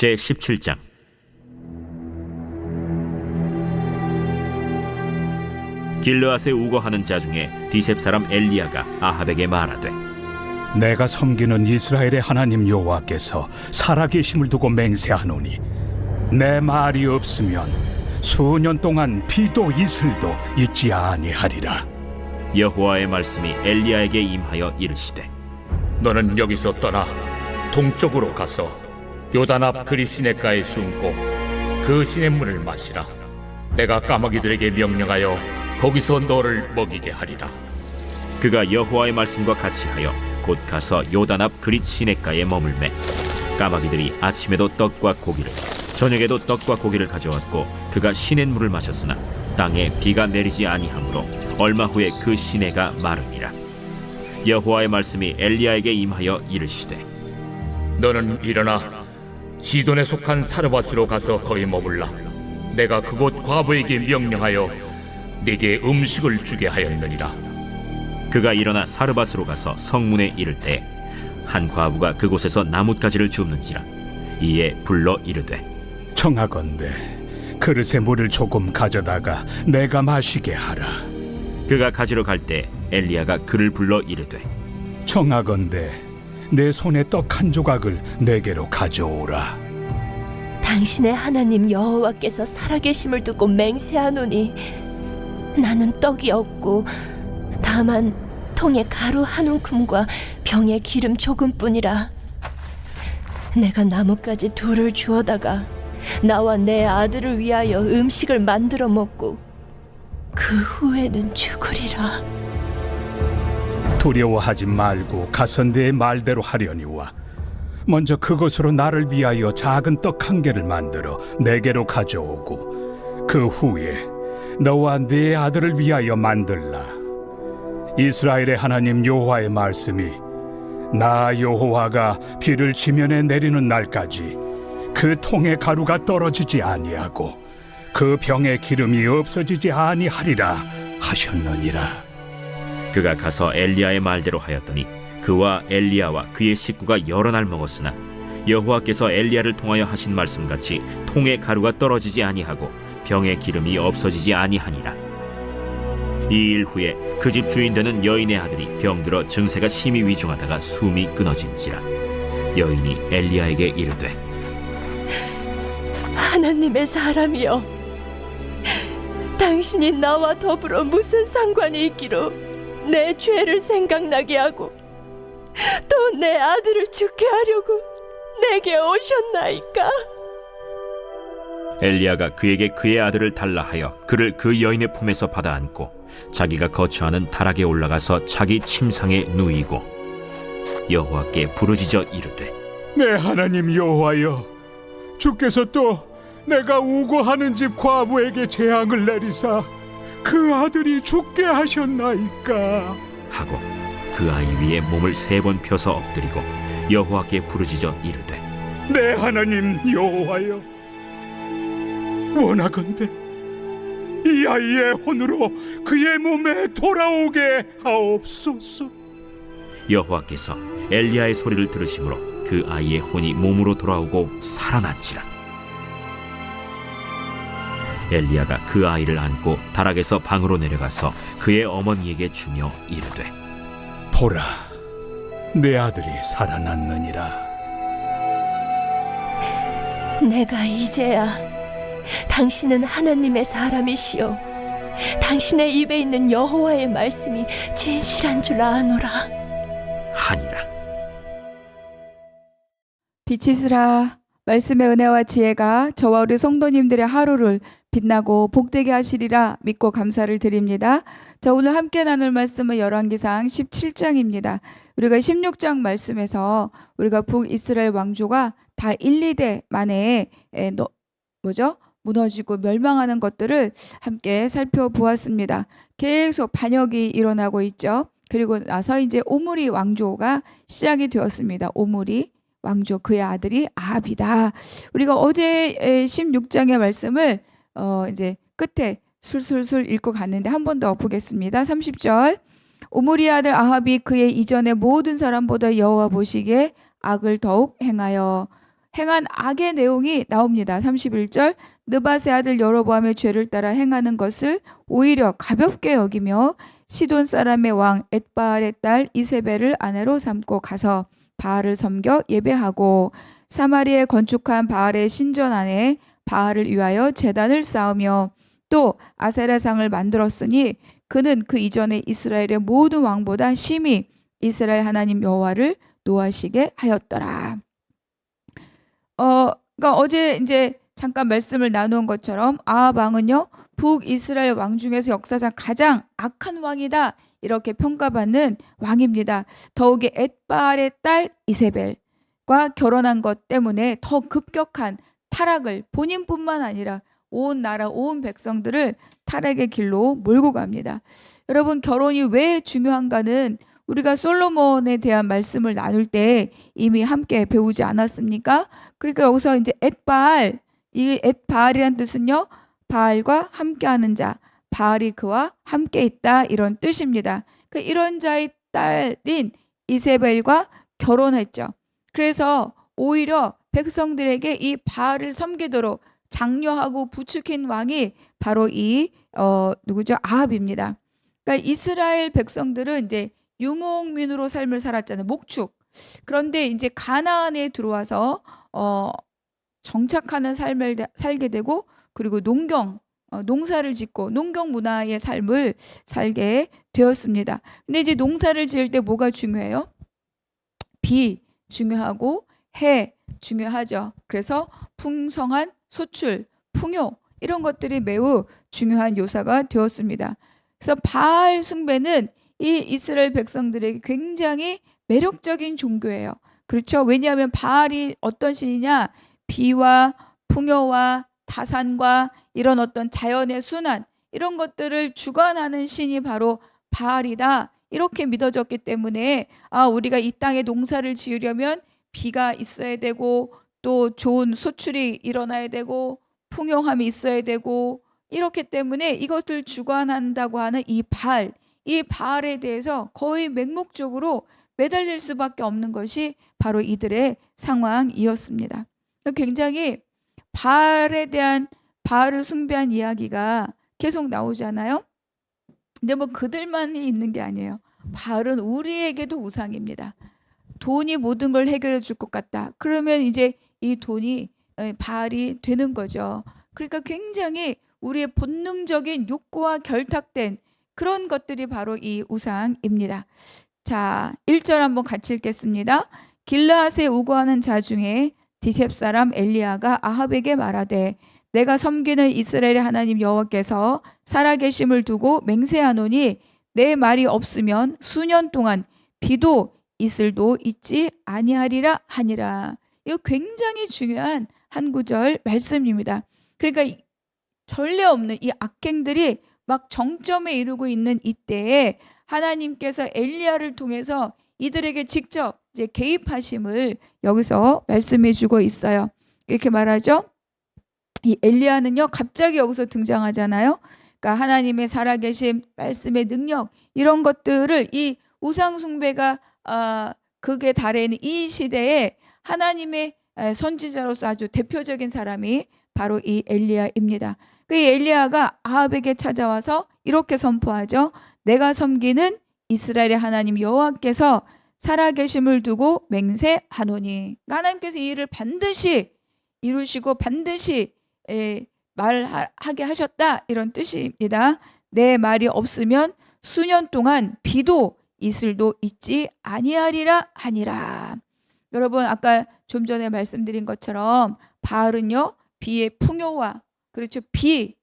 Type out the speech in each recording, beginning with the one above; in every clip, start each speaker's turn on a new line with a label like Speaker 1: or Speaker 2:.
Speaker 1: 제17장. 길르앗에 우거하는 자 중에 디셉 사람 엘리야가 아합에게 말하되,
Speaker 2: 내가 섬기는 이스라엘의 하나님 여호와께서 살아계심을 두고 맹세하노니 내 말이 없으면 수년 동안 비도 이슬도 있지 아니하리라.
Speaker 1: 여호와의 말씀이 엘리야에게 임하여 이르시되,
Speaker 3: 너는 여기서 떠나 동쪽으로 가서 요단 앞 그리 시냇가에 숨고 그 시냇물을 마시라. 내가 까마귀들에게 명령하여 거기서 너를 먹이게 하리라.
Speaker 1: 그가 여호와의 말씀과 같이 하여 곧 가서 요단 앞 그릿 시냇가에 머물매 까마귀들이 아침에도 떡과 고기를 저녁에도 떡과 고기를 가져왔고 그가 시냇물을 마셨으나 땅에 비가 내리지 아니하므로 얼마 후에 그 시내가 마르니라. 여호와의 말씀이 엘리야에게 임하여 이르시되,
Speaker 3: 너는 일어나 시돈에 속한 사르밧으로 가서 거기 머물라. 내가 그곳 과부에게 명령하여 네게 음식을 주게 하였느니라.
Speaker 1: 그가 일어나 사르밧으로 가서 성문에 이를 때 한 과부가 그곳에서 나뭇가지를 줍는지라. 이에 불러 이르되,
Speaker 2: 청하건대 그릇에 물을 조금 가져다가 내가 마시게 하라.
Speaker 1: 그가 가지러 갈 때 엘리야가 그를 불러 이르되,
Speaker 2: 청하건대 내 손에 떡 한 조각을 내게로 가져오라.
Speaker 4: 당신의 하나님 여호와께서 살아계심을 두고 맹세하노니 나는 떡이 없고 다만 통에 가루 한 움큼과 병에 기름 조금뿐이라. 내가 나뭇가지 둘을 주워다가 나와 내 아들을 위하여 음식을 만들어 먹고 그 후에는 죽으리라.
Speaker 2: 두려워하지 말고 가서 내 말대로 하려니와 먼저 그것으로 나를 위하여 작은 떡 한 개를 만들어 내게로 가져오고 그 후에 너와 네 아들을 위하여 만들라. 이스라엘의 하나님 여호와의 말씀이 나 여호와가 비를 지면에 내리는 날까지 그 통에 가루가 떨어지지 아니하고 그 병에 기름이 없어지지 아니하리라 하셨느니라.
Speaker 1: 그가 가서 엘리야의 말대로 하였더니 그와 엘리야와 그의 식구가 여러 날 먹었으나 여호와께서 엘리야를 통하여 하신 말씀같이 통에 가루가 떨어지지 아니하고 병에 기름이 없어지지 아니하니라. 이 일 후에 그 집 주인 되는 여인의 아들이 병들어 증세가 심히 위중하다가 숨이 끊어진지라. 여인이 엘리야에게 이르되,
Speaker 4: 하나님의 사람이여, 당신이 나와 더불어 무슨 상관이 있기로 내 죄를 생각나게 하고 또 내 아들을 죽게 하려고 내게 오셨나이까?
Speaker 1: 엘리야가 그에게 그의 아들을 달라 하여 그를 그 여인의 품에서 받아 안고 자기가 거처하는 다락에 올라가서 자기 침상에 누이고 여호와께 부르짖어 이르되,
Speaker 2: 내 하나님 여호와여, 주께서 또 내가 우고하는 집 과부에게 재앙을 내리사 그 아들이 죽게 하셨나이까
Speaker 1: 하고 그 아이 위에 몸을 3번 펴서 엎드리고 여호와께 부르짖어 이르되,
Speaker 2: 내 하나님 여호와여, 원하건대 이 아이의 혼으로 그의 몸에 돌아오게 하옵소서.
Speaker 1: 여호와께서 엘리야의 소리를 들으심으로 그 아이의 혼이 몸으로 돌아오고 살아났지라. 엘리야가 그 아이를 안고 다락에서 방으로 내려가서 그의 어머니에게 주며 이르되,
Speaker 2: 보라, 내 아들이 살아났느니라.
Speaker 4: 내가 이제야 당신은 하나님의 사람이시오, 당신의 입에 있는 여호와의 말씀이 진실한 줄 아노라
Speaker 1: 하니라.
Speaker 5: 빛이스라, 말씀의 은혜와 지혜가 저와 우리 성도님들의 하루를 빛나고 복되게 하시리라 믿고 감사를 드립니다. 자, 오늘 함께 나눌 말씀은 열왕기상 17장입니다. 우리가 16장 말씀에서 우리가 북이스라엘 왕조가 다 1, 2대 만에 무너지고 멸망하는 것들을 함께 살펴보았습니다. 계속 반역이 일어나고 있죠. 그리고 나서 이제 오므리 왕조가 시작이 되었습니다. 오므리 왕조, 그의 아들이 아합이다. 우리가 어제 16장의 말씀을 이제 끝에 술술술 읽고 갔는데 한 번 더 보겠습니다. 30절. 오므리 아들 아합이 그의 이전의 모든 사람보다 여호와 보시기에 악을 더욱 행하여 행한 악의 내용이 나옵니다. 31절 느밧의 아들 여로보암의 죄를 따라 행하는 것을 오히려 가볍게 여기며 시돈 사람의 왕 엣바알의 딸 이세벨을 아내로 삼고 가서 바알을 섬겨 예배하고 사마리에 건축한 바알의 신전 안에 바알을 위하여 제단을 쌓으며 또 아세라상을 만들었으니 그는 그 이전에 이스라엘의 모든 왕보다 심히 이스라엘 하나님 여호와를 노하시게 하였더라. 그러니까 어제 이제 잠깐 말씀을 나누은 것처럼 아합 왕은요 북이스라엘 왕 중에서 역사상 가장 악한 왕이다 이렇게 평가받는 왕입니다. 더욱이 엣바알의 딸 이세벨과 결혼한 것 때문에 더 급격한 타락을 본인뿐만 아니라 온 나라 온 백성들을 타락의 길로 몰고 갑니다. 여러분 결혼이 왜 중요한가는 우리가 솔로몬에 대한 말씀을 나눌 때 이미 함께 배우지 않았습니까? 그러니까 여기서 이제 엣바알, 이 엣바알이란 뜻은요 바알과 함께하는 자, 바알이 그와 함께 있다 이런 뜻입니다. 그러니까 이런 자의 딸인 이세벨과 결혼했죠. 그래서 오히려 백성들에게 이 바알을 섬기도록 장려하고 부추긴 왕이 바로 이 누구죠? 아합입니다. 그러니까 이스라엘 백성들은 이제 유목민으로 삶을 살았잖아요. 목축. 그런데 이제 가나안에 들어와서 정착하는 삶을 살게 되고 그리고 농사를 짓고 농경 문화의 삶을 살게 되었습니다. 근데 이제 농사를 지을 때 뭐가 중요해요? 비 중요하고 해 중요하죠. 그래서 풍성한 소출, 풍요 이런 것들이 매우 중요한 요소가 되었습니다. 그래서 바알 숭배는 이 이스라엘 백성들에게 굉장히 매력적인 종교예요. 그렇죠? 왜냐하면 바알이 어떤 신이냐? 비와 풍요와 다산과 이런 어떤 자연의 순환 이런 것들을 주관하는 신이 바로 바알이다. 이렇게 믿어졌기 때문에 우리가 이 땅에 농사를 지으려면 비가 있어야 되고 또 좋은 소출이 일어나야 되고 풍요함이 있어야 되고 이렇기 때문에 이것을 주관한다고 하는 이 바알에 대해서 거의 맹목적으로 매달릴 수밖에 없는 것이 바로 이들의 상황이었습니다. 굉장히 바알을 숭배한 이야기가 계속 나오잖아요. 근데 뭐 그들만이 있는 게 아니에요. 바알은 우리에게도 우상입니다. 돈이 모든 걸 해결해 줄 것 같다. 그러면 이제 이 돈이 바알이 되는 거죠. 그러니까 굉장히 우리의 본능적인 욕구와 결탁된 그런 것들이 바로 이 우상입니다. 자, 1절 한번 같이 읽겠습니다. 길르앗에 우거하는 자 중에 디셉 사람 엘리야가 아합에게 말하되 내가 섬기는 이스라엘의 하나님 여호와께서 살아계심을 두고 맹세하노니 내 말이 없으면 수년 동안 비도 이슬도 있지 아니하리라 하니라. 이거 굉장히 중요한 한 구절 말씀입니다. 그러니까 전례 없는 이 악행들이 막 정점에 이르고 있는 이때에 하나님께서 엘리야를 통해서 이들에게 직접 이제 개입하심을 여기서 말씀해 주고 있어요. 이렇게 말하죠. 이 엘리야는요 갑자기 여기서 등장하잖아요. 그러니까 하나님의 살아계심, 말씀의 능력 이런 것들을 이 우상 숭배가 극에 달해 있는 이 시대에 하나님의 선지자로서 아주 대표적인 사람이 바로 이 엘리야입니다. 그 엘리야가 아합에게 찾아와서 이렇게 선포하죠. 내가 섬기는 이스라엘의 하나님 여호와께서 살아계심을 두고 맹세하노니. 하나님께서 이 일을 반드시 이루시고 반드시 말하게 하셨다 이런 뜻입니다. 내 말이 없으면 수년 동안 비도 이슬도 있지 아니하리라 하니라. 여러분 아까 좀 전에 말씀드린 것처럼 바알은요 비의 풍요와 그렇죠 비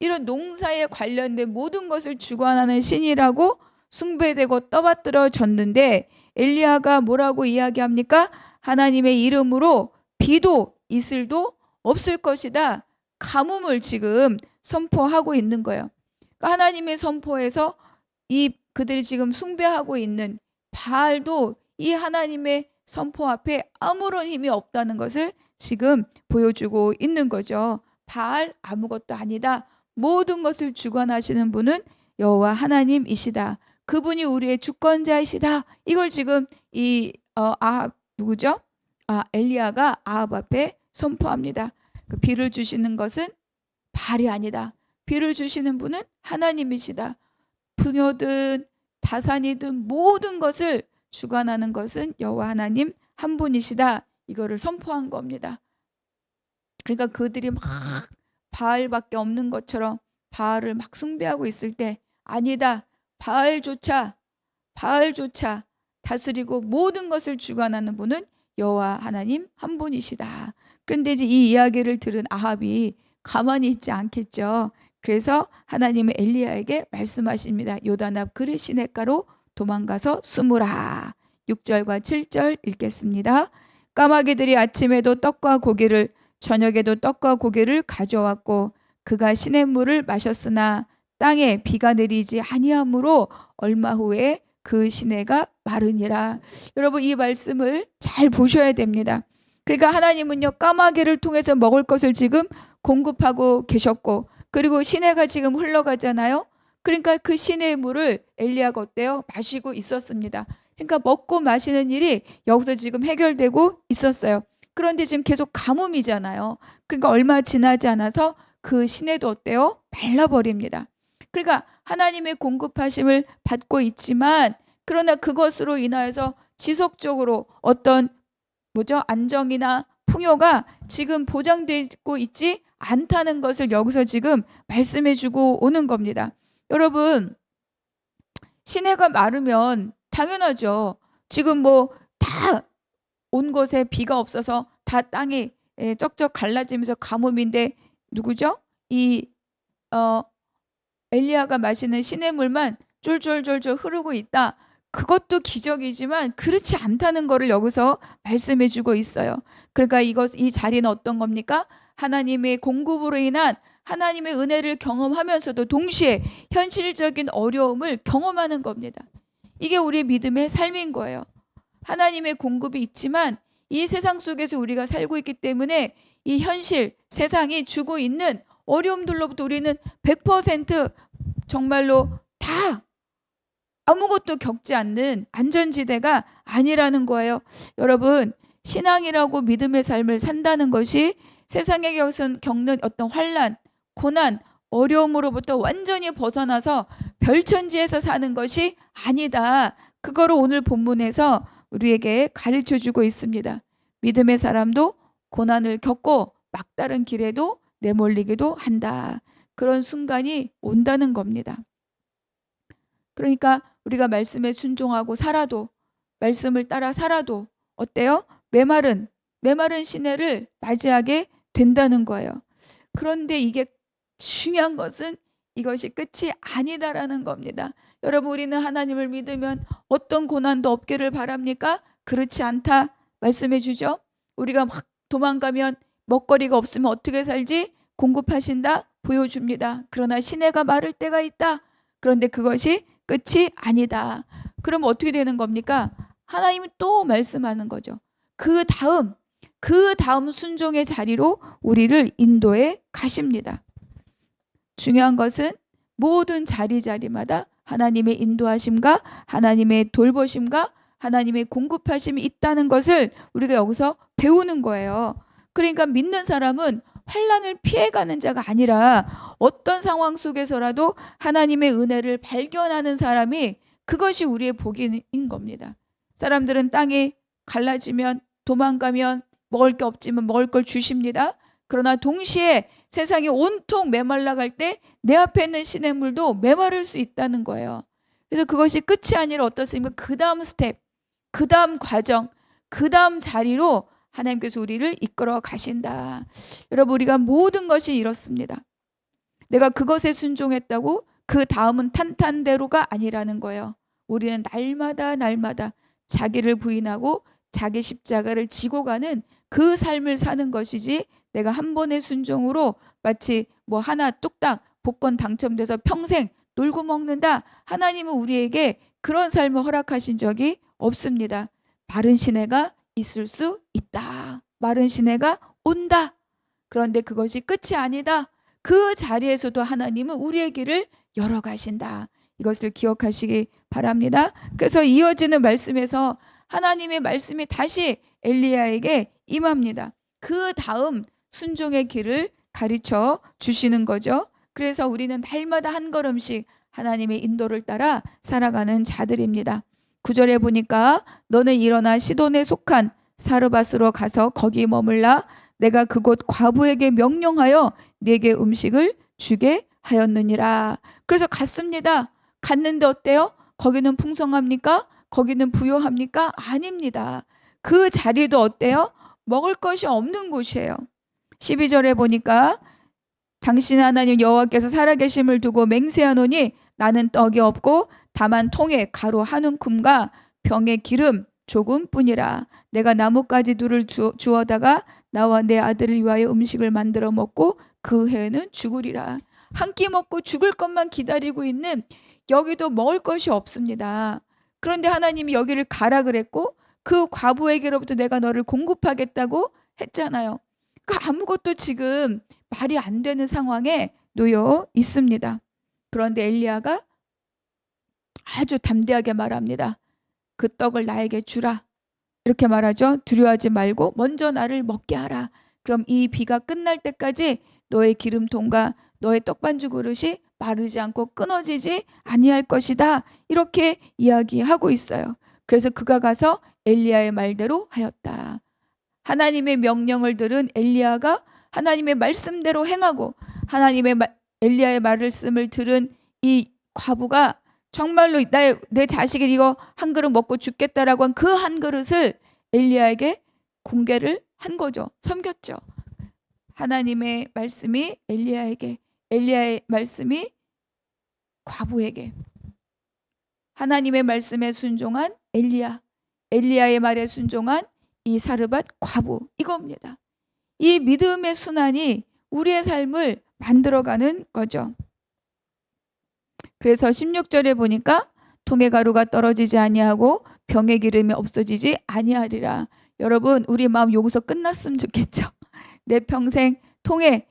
Speaker 5: 이런 농사에 관련된 모든 것을 주관하는 신이라고 숭배되고 떠받들어졌는데 엘리야가 뭐라고 이야기합니까? 하나님의 이름으로 비도 이슬도 없을 것이다. 가뭄을 지금 선포하고 있는 거예요. 그러니까 하나님의 선포에서 이 그들이 지금 숭배하고 있는 바알도 이 하나님의 선포 앞에 아무런 힘이 없다는 것을 지금 보여주고 있는 거죠. 바알 아무것도 아니다. 모든 것을 주관하시는 분은 여호와 하나님이시다. 그분이 우리의 주권자이시다. 이걸 지금 이 누구죠? 엘리야가 아합 앞에 선포합니다. 그 비를 주시는 것은 바알이 아니다. 비를 주시는 분은 하나님이시다. 풍요든 다산이든 모든 것을 주관하는 것은 여호와 하나님 한 분이시다. 이거를 선포한 겁니다. 그러니까 그들이 막 바알밖에 없는 것처럼 바알을 막 숭배하고 있을 때 아니다. 바알조차 다스리고 모든 것을 주관하는 분은 여호와 하나님 한 분이시다. 그런데 이제 이 이야기를 들은 아합이 가만히 있지 않겠죠. 그래서 하나님은 엘리야에게 말씀하십니다. 요단 앞 그르 시냇가로 도망가서 숨으라. 6절과 7절 읽겠습니다. 까마귀들이 아침에도 떡과 고기를 저녁에도 떡과 고기를 가져왔고 그가 시냇물을 마셨으나 땅에 비가 내리지 아니하므로 얼마 후에 그 시내가 마르니라. 여러분 이 말씀을 잘 보셔야 됩니다. 그러니까 하나님은요 까마귀를 통해서 먹을 것을 지금 공급하고 계셨고 그리고 시내가 지금 흘러가잖아요. 그러니까 그 시내의 물을 엘리야가 어때요? 마시고 있었습니다. 그러니까 먹고 마시는 일이 여기서 지금 해결되고 있었어요. 그런데 지금 계속 가뭄이잖아요. 그러니까 얼마 지나지 않아서 그 시내도 어때요? 말라버립니다. 그러니까 하나님의 공급하심을 받고 있지만 그러나 그것으로 인하여서 지속적으로 어떤 안정이나 풍요가 지금 보장되고 있지 않다는 것을 여기서 지금 말씀해주고 오는 겁니다. 여러분 시내가 마르면 당연하죠. 지금 다 온 곳에 비가 없어서 다 땅이 쩍쩍 갈라지면서 가뭄인데 누구죠? 엘리야가 마시는 시냇물만 쫄쫄쫄쫄 흐르고 있다. 그것도 기적이지만 그렇지 않다는 것을 여기서 말씀해주고 있어요. 그러니까 이 자리는 어떤 겁니까? 하나님의 공급으로 인한 하나님의 은혜를 경험하면서도 동시에 현실적인 어려움을 경험하는 겁니다. 이게 우리의 믿음의 삶인 거예요. 하나님의 공급이 있지만 이 세상 속에서 우리가 살고 있기 때문에 이 현실 세상이 주고 있는 어려움들로부터 우리는 100% 정말로 다 아무것도 겪지 않는 안전지대가 아니라는 거예요. 여러분 신앙이라고 믿음의 삶을 산다는 것이 세상에 겪는 어떤 환난, 고난, 어려움으로부터 완전히 벗어나서 별천지에서 사는 것이 아니다. 그거를 오늘 본문에서 우리에게 가르쳐주고 있습니다. 믿음의 사람도 고난을 겪고 막다른 길에도 내몰리기도 한다. 그런 순간이 온다는 겁니다. 그러니까 우리가 말씀에 순종하고 살아도 말씀을 따라 살아도 어때요? 메마른 시내를 맞이하게 된다는 거예요. 그런데 이게 중요한 것은 이것이 끝이 아니다라는 겁니다. 여러분 우리는 하나님을 믿으면 어떤 고난도 없기를 바랍니까? 그렇지 않다 말씀해 주죠. 우리가 막 도망가면 먹거리가 없으면 어떻게 살지? 공급하신다 보여줍니다. 그러나 시내가 마를 때가 있다. 그런데 그것이 끝이 아니다. 그럼 어떻게 되는 겁니까? 하나님이 또 말씀하는 거죠. 그 다음 순종의 자리로 우리를 인도해 가십니다. 중요한 것은 모든 자리마다 하나님의 인도하심과 하나님의 돌보심과 하나님의 공급하심이 있다는 것을 우리가 여기서 배우는 거예요. 그러니까 믿는 사람은 환난을 피해가는 자가 아니라 어떤 상황 속에서라도 하나님의 은혜를 발견하는 사람이 그것이 우리의 복인 겁니다. 사람들은 땅이 갈라지면 도망가면 먹을 게 없지만 먹을 걸 주십니다. 그러나 동시에 세상이 온통 메말라갈 때 내 앞에 있는 시냇물도 메마를 수 있다는 거예요. 그래서 그것이 끝이 아니라 어떻습니까? 그 다음 스텝, 그 다음 과정, 그 다음 자리로 하나님께서 우리를 이끌어 가신다. 여러분 우리가 모든 것이 이렇습니다. 내가 그것에 순종했다고 그 다음은 탄탄대로가 아니라는 거예요. 우리는 날마다 자기를 부인하고 자기 십자가를 지고 가는 그 삶을 사는 것이지 내가 한 번의 순종으로 마치 하나 뚝딱 복권 당첨돼서 평생 놀고 먹는다. 하나님은 우리에게 그런 삶을 허락하신 적이 없습니다. 마른 시내가 있을 수 있다. 마른 시내가 온다. 그런데 그것이 끝이 아니다. 그 자리에서도 하나님은 우리의 길을 열어가신다. 이것을 기억하시기 바랍니다. 그래서 이어지는 말씀에서 하나님의 말씀이 다시 엘리야에게 임합니다. 그 다음 순종의 길을 가르쳐 주시는 거죠. 그래서 우리는 날마다 한 걸음씩 하나님의 인도를 따라 살아가는 자들입니다. 9절에 보니까 너는 일어나 시돈에 속한 사르밧으로 가서 거기 머물라. 내가 그곳 과부에게 명령하여 네게 음식을 주게 하였느니라. 그래서 갔습니다. 갔는데 어때요? 거기는 풍성합니까? 거기는 부요합니까? 아닙니다. 그 자리도 어때요? 먹을 것이 없는 곳이에요. 12절에 보니까 당신 하나님 여호와께서 살아계심을 두고 맹세하노니 나는 떡이 없고 다만 통에 가루 한 움큼과 병에 기름 조금뿐이라. 내가 나뭇가지 둘을 주어다가 나와 내 아들을 위하여 음식을 만들어 먹고 그 해에는 죽으리라. 한 끼 먹고 죽을 것만 기다리고 있는, 여기도 먹을 것이 없습니다. 그런데 하나님이 여기를 가라 그랬고 그 과부에게로부터 내가 너를 공급하겠다고 했잖아요. 그러니까 아무것도 지금 말이 안 되는 상황에 놓여 있습니다. 그런데 엘리야가 아주 담대하게 말합니다. 그 떡을 나에게 주라. 이렇게 말하죠. 두려워하지 말고 먼저 나를 먹게 하라. 그럼 이 비가 끝날 때까지 너의 기름통과 너의 떡반죽 그릇이 마르지 않고 끊어지지 아니할 것이다. 이렇게 이야기하고 있어요. 그래서 그가 가서 엘리야의 말대로 하였다. 하나님의 명령을 들은 엘리야가 하나님의 말씀대로 행하고 엘리야의 말씀을 들은 이 과부가 정말로 내 자식이 이거 한 그릇 먹고 죽겠다라고 한 그 한 그릇을 엘리야에게 공개를 한 거죠. 섬겼죠. 하나님의 말씀이 엘리야에게, 엘리야의 말씀이 과부에게. 하나님의 말씀에 순종한 엘리야, 엘리야의 말에 순종한 이 사르밧 과부, 이겁니다. 이 믿음의 순환이 우리의 삶을 만들어가는 거죠. 그래서 16절에 보니까 통에 가루가 떨어지지 아니하고 병의 기름이 없어지지 아니하리라. 여러분, 우리 마음 여기서 끝났으면 좋겠죠. 내 평생 통에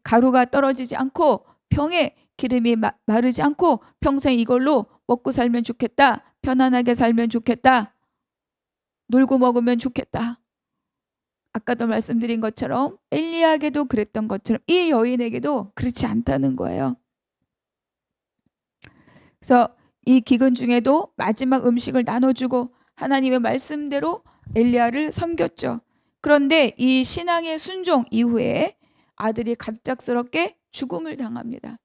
Speaker 5: 가루가 떨어지지 않고 병에 기름이 마르지 않고 평생 이걸로 먹고 살면 좋겠다. 편안하게 살면 좋겠다. 놀고 먹으면 좋겠다. 아까도 말씀드린 것처럼 엘리야에게도 그랬던 것처럼 이 여인에게도 그렇지 않다는 거예요. 그래서 이 기근 중에도 마지막 음식을 나눠주고 하나님의 말씀대로 엘리야를 섬겼죠. 그런데 이 신앙의 순종 이후에 아들이 갑작스럽게 죽음을 당합니다.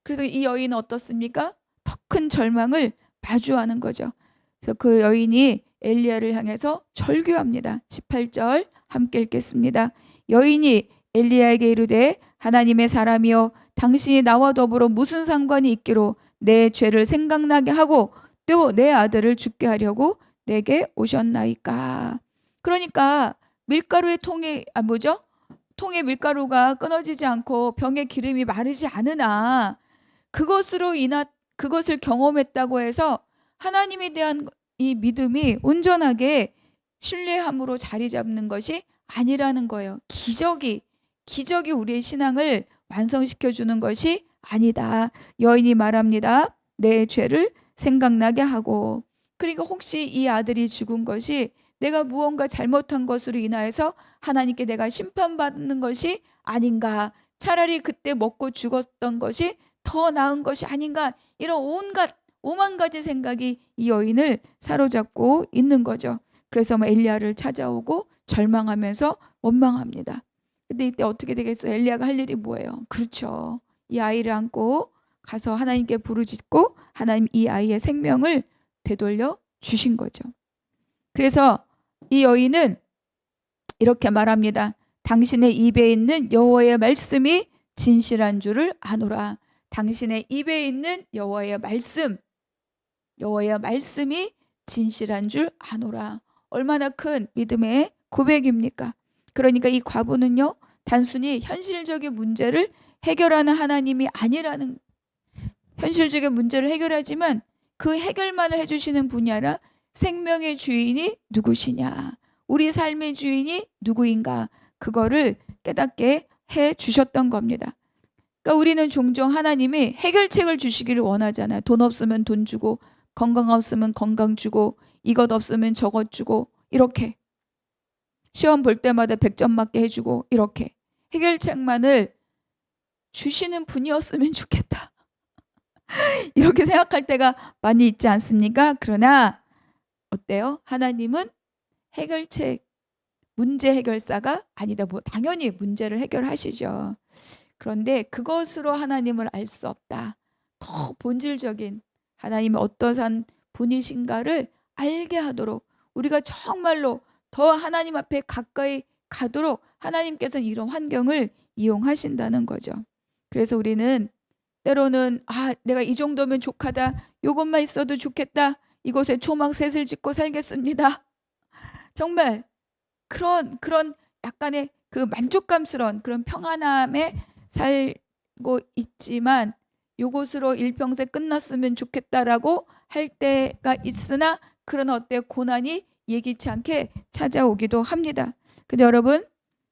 Speaker 5: 그래서 이 여인은 어떻습니까? 더 큰 절망을 마주하는 거죠. 그래서 그 여인이 엘리야를 향해서 절규합니다. 18절 함께 읽겠습니다. 여인이 엘리야에게 이르되 하나님의 사람이여 당신이 나와 더불어 무슨 상관이 있기로 내 죄를 생각나게 하고 또 내 아들을 죽게 하려고 내게 오셨나이까. 그러니까 밀가루의 통에 통에 밀가루가 끊어지지 않고 병에 기름이 마르지 않으나 그것을 경험했다고 해서 하나님에 대한 이 믿음이 온전하게 신뢰함으로 자리 잡는 것이 아니라는 거예요. 기적이 우리의 신앙을 완성시켜 주는 것이 아니다. 여인이 말합니다. 내 죄를 생각나게 하고. 그러니까 혹시 이 아들이 죽은 것이 내가 무언가 잘못한 것으로 인하여서 하나님께 내가 심판받는 것이 아닌가. 차라리 그때 먹고 죽었던 것이 더 나은 것이 아닌가. 이런 오만 가지 생각이 이 여인을 사로잡고 있는 거죠. 그래서 엘리야를 찾아오고 절망하면서 원망합니다. 근데 이때 어떻게 되겠어요? 엘리야가 할 일이 뭐예요? 그렇죠. 이 아이를 안고 가서 하나님께 부르짖고 하나님 이 아이의 생명을 되돌려 주신 거죠. 그래서 이 여인은 이렇게 말합니다. 당신의 입에 있는 여호와의 말씀이 진실한 줄을 아노라. 당신의 입에 있는 여호와의 말씀이 진실한 줄 아노라. 얼마나 큰 믿음의 고백입니까? 그러니까 이 과부는요, 단순히 현실적인 문제를 해결하는 하나님이 아니라는, 현실적인 문제를 해결하지만 그 해결만을 해주시는 분이 아니라 생명의 주인이 누구시냐, 우리 삶의 주인이 누구인가, 그거를 깨닫게 해 주셨던 겁니다. 그러니까 우리는 종종 하나님이 해결책을 주시기를 원하잖아요. 돈 없으면 돈 주고, 건강 없으면 건강 주고, 이것 없으면 저것 주고, 이렇게. 시험 볼 때마다 100점 맞게 해주고 이렇게 해결책만을 주시는 분이었으면 좋겠다. 이렇게 생각할 때가 많이 있지 않습니까? 그러나 어때요? 하나님은 해결책, 문제 해결사가 아니다. 뭐 당연히 문제를 해결하시죠. 그런데 그것으로 하나님을 알 수 없다. 더 본질적인 하나님이 어떠한 분이신가를 알게 하도록 우리가 정말로 더 하나님 앞에 가까이 가도록 하나님께서는 이런 환경을 이용하신다는 거죠. 그래서 우리는 때로는 내가 이 정도면 족하다. 이것만 있어도 좋겠다. 이곳에 초막셋을 짓고 살겠습니다. 정말 그런 약간의 그 만족감스러운 그런 평안함에 살고 있지만 요것으로 일평생 끝났으면 좋겠다라고 할 때가 있으나 그러나 어때요? 고난이 예기치 않게 찾아오기도 합니다. 근데 여러분,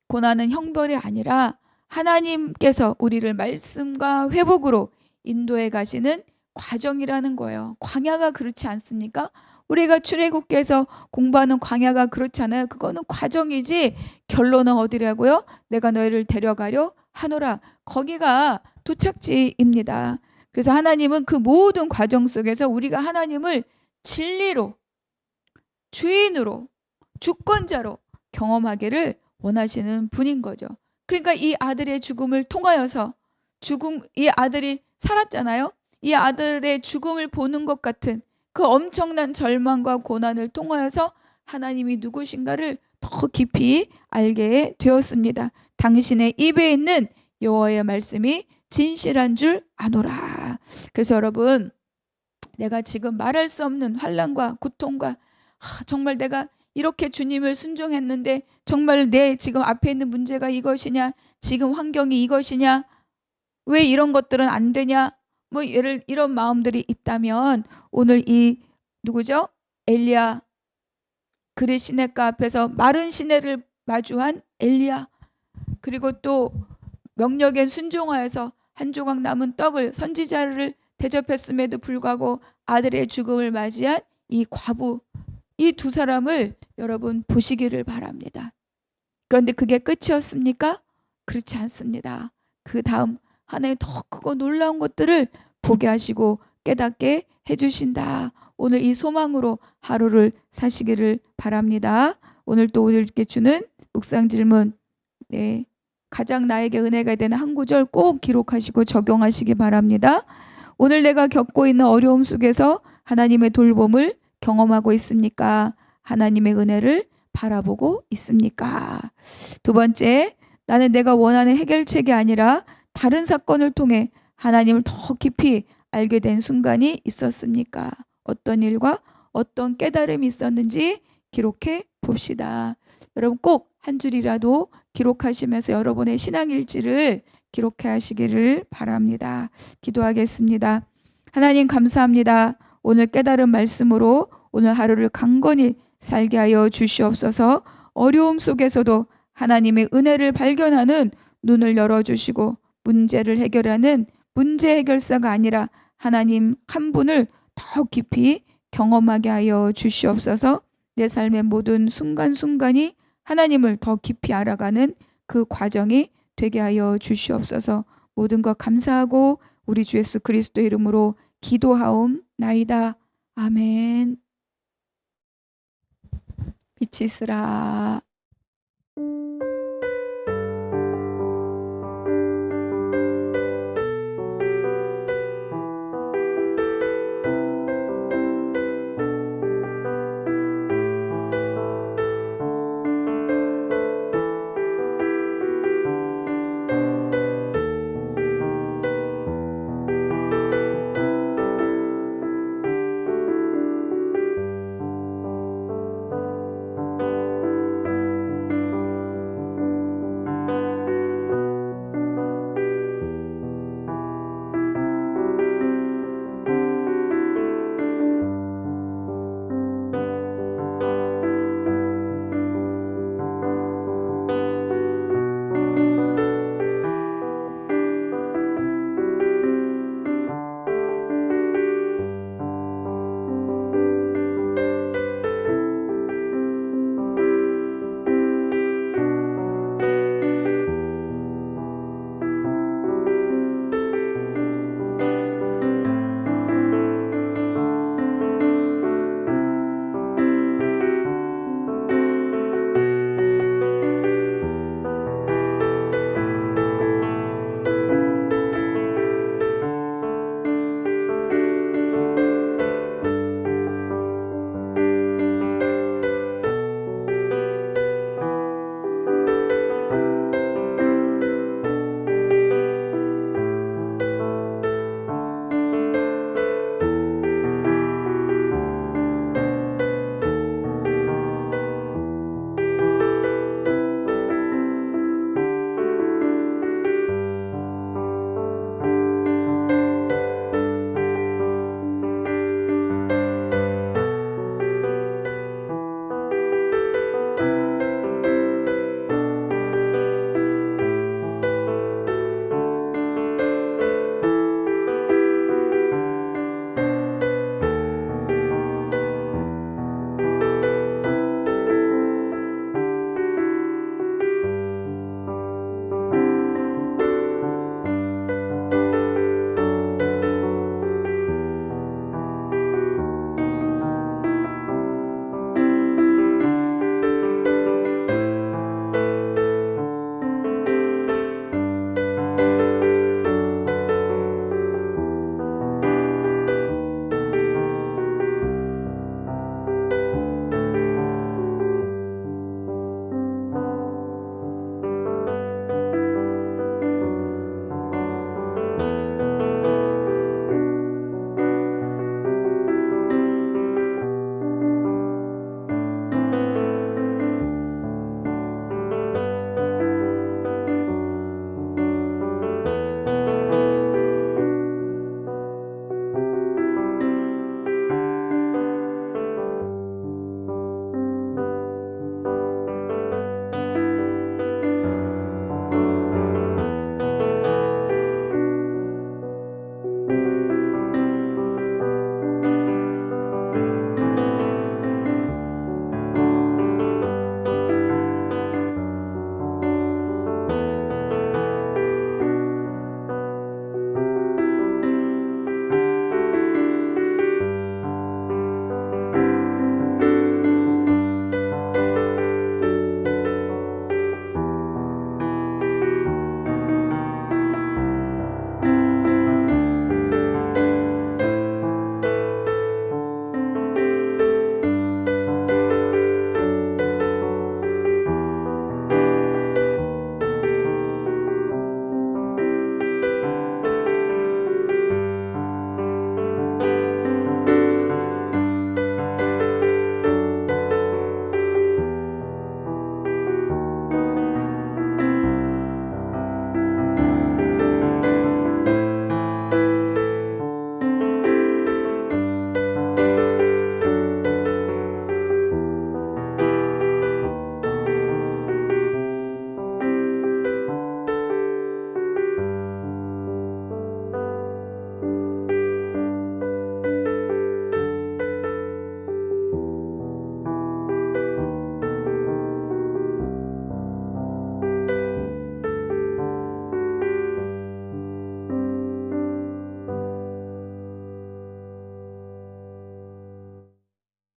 Speaker 5: 고난은 형벌이 아니라 하나님께서 우리를 말씀과 회복으로 인도해 가시는 과정이라는 거예요. 광야가 그렇지 않습니까? 우리가 출애굽기에서 공부하는 광야가 그렇잖아요. 그거는 과정이지 결론은 어디라고요? 내가 너희를 데려가려 하노라. 거기가 도착지입니다. 그래서 하나님은 그 모든 과정 속에서 우리가 하나님을 진리로, 주인으로, 주권자로 경험하기를 원하시는 분인 거죠. 그러니까 이 아들의 죽음을 통하여서 이 아들이 살았잖아요. 이 아들의 죽음을 보는 것 같은 그 엄청난 절망과 고난을 통하여서 하나님이 누구신가를 더 깊이 알게 되었습니다. 당신의 입에 있는 여호와의 말씀이 진실한 줄 아노라. 그래서 여러분, 내가 지금 말할 수 없는 환난과 고통과 정말 내가 이렇게 주님을 순종했는데 정말 내 지금 앞에 있는 문제가 이것이냐, 지금 환경이 이것이냐, 왜 이런 것들은 안 되냐, 뭐 이런 마음들이 있다면 오늘 이 누구죠? 엘리야, 그릇 시냇가 앞에서 마른 시내를 마주한 엘리야, 그리고 또 명령에 순종하여서 한 조각 남은 떡을 선지자를 대접했음에도 불구하고 아들의 죽음을 맞이한 이 과부, 이 두 사람을 여러분 보시기를 바랍니다. 그런데 그게 끝이었습니까? 그렇지 않습니다. 그 다음 하나님 더 크고 놀라운 것들을 보게 하시고 깨닫게 해주신다. 오늘 이 소망으로 하루를 사시기를 바랍니다. 오늘 또 우리에게 주는 묵상 질문, 가장 나에게 은혜가 되는 한 구절 꼭 기록하시고 적용하시기 바랍니다. 오늘 내가 겪고 있는 어려움 속에서 하나님의 돌봄을 경험하고 있습니까? 하나님의 은혜를 바라보고 있습니까? 두 번째, 나는 내가 원하는 해결책이 아니라 다른 사건을 통해 하나님을 더 깊이 알게 된 순간이 있었습니까? 어떤 일과 어떤 깨달음이 있었는지 기록해 봅시다. 여러분 꼭 한 줄이라도 기록하시면서 여러분의 신앙일지를 기록해 하시기를 바랍니다. 기도하겠습니다. 하나님 감사합니다. 오늘 깨달은 말씀으로 오늘 하루를 강건히 살게 하여 주시옵소서. 어려움 속에서도 하나님의 은혜를 발견하는 눈을 열어주시고 문제를 해결하는 문제 해결사가 아니라 하나님 한 분을 더 깊이 경험하게 하여 주시옵소서. 내 삶의 모든 순간순간이 하나님을 더 깊이 알아가는 그 과정이 되게 하여 주시옵소서. 모든 것 감사하고 우리 주 예수 그리스도 이름으로 기도하옵나이다. 아멘. 빛이 있으라.